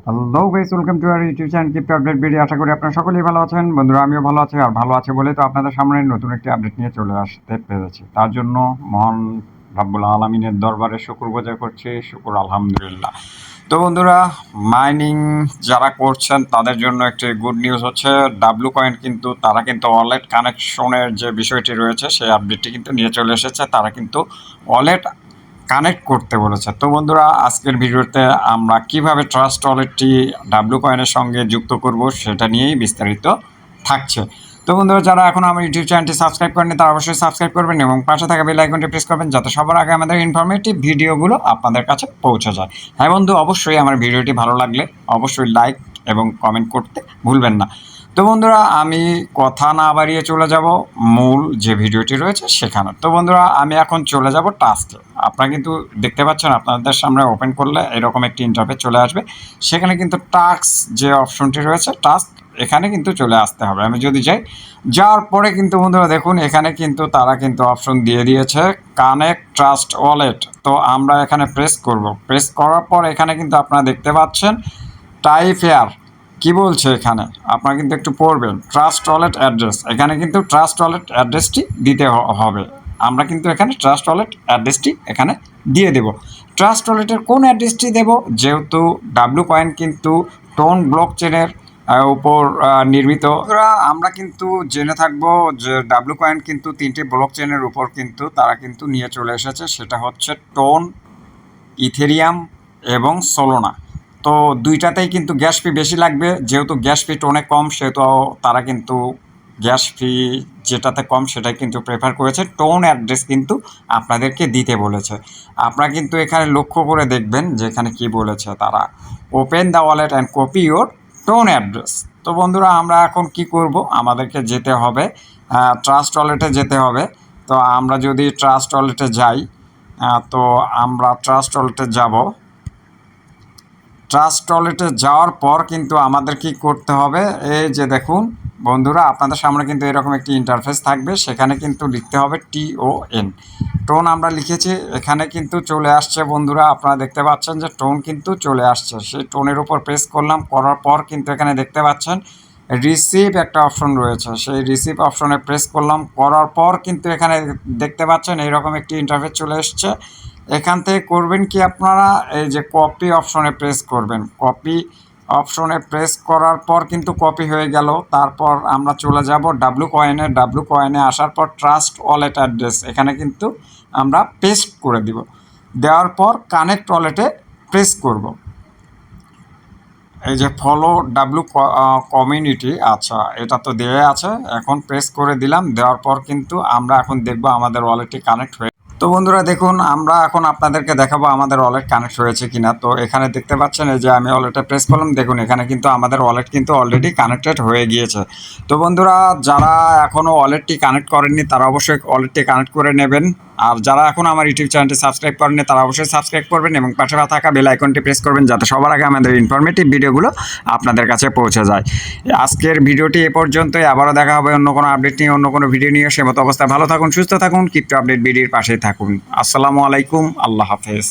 Hello guys, welcome to our YouTube channel crypto update video. আশা করি আপনারা সকলেই ভালো আছেন। বন্ধুরা, আমিও ভালো আছি, আর ভালো আছে বলে তো আপনাদের সামনে নতুন একটি আপডেট নিয়ে চলে আসতে পেরেছি। তার জন্য মহান রাব্বুল আলামিনের দরবারে শুকরগুজার করছি, শুকর আলহামদুলিল্লাহ। তো বন্ধুরা, মাইনিং যারা করছেন তাদের জন্য একটি গুড নিউজ হচ্ছে ডাব্লু কয়েন কিন্তু তারা কিন্তু ওয়ালেট কানেকশনের যে বিষয়টি রয়েছে সেই আপডেটটি কিন্তু নিয়ে চলে এসেছে। তারা কিন্তু ওয়ালেট কানেক্ট করতে বলেছে। তো বন্ধুরা, আজকের ভিডিওতে আমরা কিভাবে ট্রাস্ট ওয়ালেটটি ডাব্লু কয়েনের সঙ্গে যুক্ত করব সেটা নিয়েই বিস্তারিত থাকছে। তো বন্ধুরা, যারা এখন আমার ইউটিউব চ্যানেলটি সাবস্ক্রাইব করেনি তারা অবশ্যই সাবস্ক্রাইব করবেন এবং পাশে থাকা বেল আইকনটি প্রেস করবেন যাতে সবার আগে আমাদের ইনফরমেটিভ ভিডিওগুলো আপনাদের কাছে পৌঁছে যায়। হ্যাঁ বন্ধু, অবশ্যই আমার ভিডিওটি ভালো লাগলে অবশ্যই লাইক এবং কমেন্ট করতে ভুলবেন না। তো বন্ধুরা, আমি কথা না বাড়িয়ে চলে যাব মূল যে ভিডিওটি রয়েছে সেখানে। তো বন্ধুরা, আমি এখন চলে যাব টাস্কে। আপনারা কিন্তু দেখতে পাচ্ছেন, আপনাদের সামনে ওপেন করলে এরকম একটি ইন্টারফেস চলে আসবে। সেখানে কিন্তু টাস্ক যে অপশনটি রয়েছে টাস্ক, এখানে কিন্তু চলে আসতে হবে। আমি যদি যাই, যাওয়ার পরে কিন্তু বন্ধুরা দেখুন এখানে কিন্তু তারা কিন্তু অপশন দিয়ে দিয়েছে কানেক্ট ট্রাস্ট ওয়ালেট। তো আমরা এখানে প্রেস করব। প্রেস করার পর এখানে কিন্তু আপনারা দেখতে পাচ্ছেন টাইপ হেয়ার কি বলছে এখানে, আপনারা কিন্তু একটু পড়বেন ট্রাস্ট ওয়ালেট অ্যাড্রেস। এখানে কিন্তু ট্রাস্ট ওয়ালেট অ্যাড্রেসটি দিতে হবে। আমরা কিন্তু এখানে ট্রাস্ট ওয়ালেট অ্যাড্রেসটি এখানে দিয়ে দেব। ট্রাস্ট ওয়ালেটের কোন অ্যাড্রেসটি দেব, যেহেতু ডাব্লু কয়েন কিন্তু টোন ব্লক চেনের উপর নির্মিত। আমরা কিন্তু জেনে থাকবো যে ডাব্লু কয়েন কিন্তু 3টি ব্লক চেনের উপর কিন্তু তারা কিন্তু নিয়ে চলে এসেছে। সেটা হচ্ছে টোন, ইথেরিয়াম এবং সোলোনা। তো দুইটাতেই কিন্তু গ্যাস ফি বেশি লাগবে। যেহেতু গ্যাস ফি টোনে কম, সেহেতু তারা কিন্তু গ্যাস ফি যেটাতে কম সেটাই কিন্তু প্রেফার করেছে। টোন অ্যাড্রেস কিন্তু আপনাদেরকে দিতে বলেছে। আপনারা কিন্তু এখানে লক্ষ্য করে দেখবেন যে এখানে কী বলেছে তারা, open the wallet and copy your tone address. তো বন্ধুরা, আমরা এখন কি করব, আমাদেরকে যেতে হবে ট্রাস্ট ওয়ালেটে যেতে হবে। তো আমরা যদি ট্রাস্ট ওয়ালেটে যাই, তো আমরা ট্রাস্ট ওয়ালেটে যাব। ট্রাস্ট ওয়ালেটে যাওয়ার পর কিন্তু আমাদের কি করতে হবে, এই যে দেখুন বন্ধুরা, আপনাদের সামনে কিন্তু এরকম একটি ইন্টারফেস থাকবে। সেখানে কিন্তু লিখতে হবে TON। টোন আমরা লিখেছি, এখানে কিন্তু চলে আসছে বন্ধুরা। আপনারা দেখতে পাচ্ছেন যে টোন কিন্তু চলে আসছে। সেই টোনের উপর প্রেস করলাম, করার পর কিন্তু এখানে দেখতে পাচ্ছেন রিসিভ একটা অপশন রয়েছে। সেই রিসিভ অপশনে প্রেস করলাম, করার পর কিন্তু এখানে দেখতে পাচ্ছেন এইরকম একটি ইন্টারফেস চলে এসছে। এখান থেকে করবেন কি আপনারা, এই যে কপি অপশনে প্রেস করবেন। কপি অপশনে প্রেস করার পর কিন্তু কপি হয়ে গেল। তারপর আমরা চলে যাব ডাব্লু কয়েনে। ডাব্লু কয়েনে আসার পর ট্রাস্ট ওয়ালেট অ্যাড্রেস এখানে কিন্তু আমরা পেস্ট করে দিব। দেওয়ার পর কানেক্ট ওয়ালেটে প্রেস করব। এই যে ফলো ডাব্লু কমিউনিটি, আচ্ছা এটা তো দেওয়া আছে, এখন প্রেস করে দিলাম। দেওয়ার পর কিন্তু আমরা এখন দেখব আমাদের ওয়ালেটটি কানেক্ট হয়ে। তো বন্ধুরা দেখুন, আমরা এখন আপনাদেরকে দেখাবো আমাদের ওয়ালেট কানেক্ট হয়েছে কিনা। তো এখানে দেখতে পাচ্ছেন এই যে আমি ওয়ালেটে প্রেস করলাম, দেখুন এখানে কিন্তু আমাদের ওয়ালেট কিন্তু অলরেডি কানেক্টেড হয়ে গিয়েছে। তো বন্ধুরা, যারা এখনও ওয়ালেটটি কানেক্ট করেননি তারা অবশ্যই ওয়ালেটটি কানেক্ট করে নেবেন। আর যারা এখন আমার ইউটিউব চ্যানেলটি সাবস্ক্রাইব করেননি তারা অবশ্যই সাবস্ক্রাইব করবেন এবং পাশে থাকা বেল আইকনটি প্রেস করবেন যাতে সবার আগে আমাদের ইনফরমেটিভ ভিডিওগুলো আপনাদের কাছে পৌঁছে যায়। আজকের ভিডিওটি এ পর্যন্তই। আবারও দেখা হবে অন্য কোনো আপডেট নিয়ে, অন্য কোনো ভিডিও নিয়ে। সে মতো অবস্থায় ভালো থাকুন, সুস্থ থাকুন, ক্রিপ্টো আপডেট ভিডিওর পাশেই থাকুন। আসসালামু আলাইকুম, আল্লাহ হাফেজ।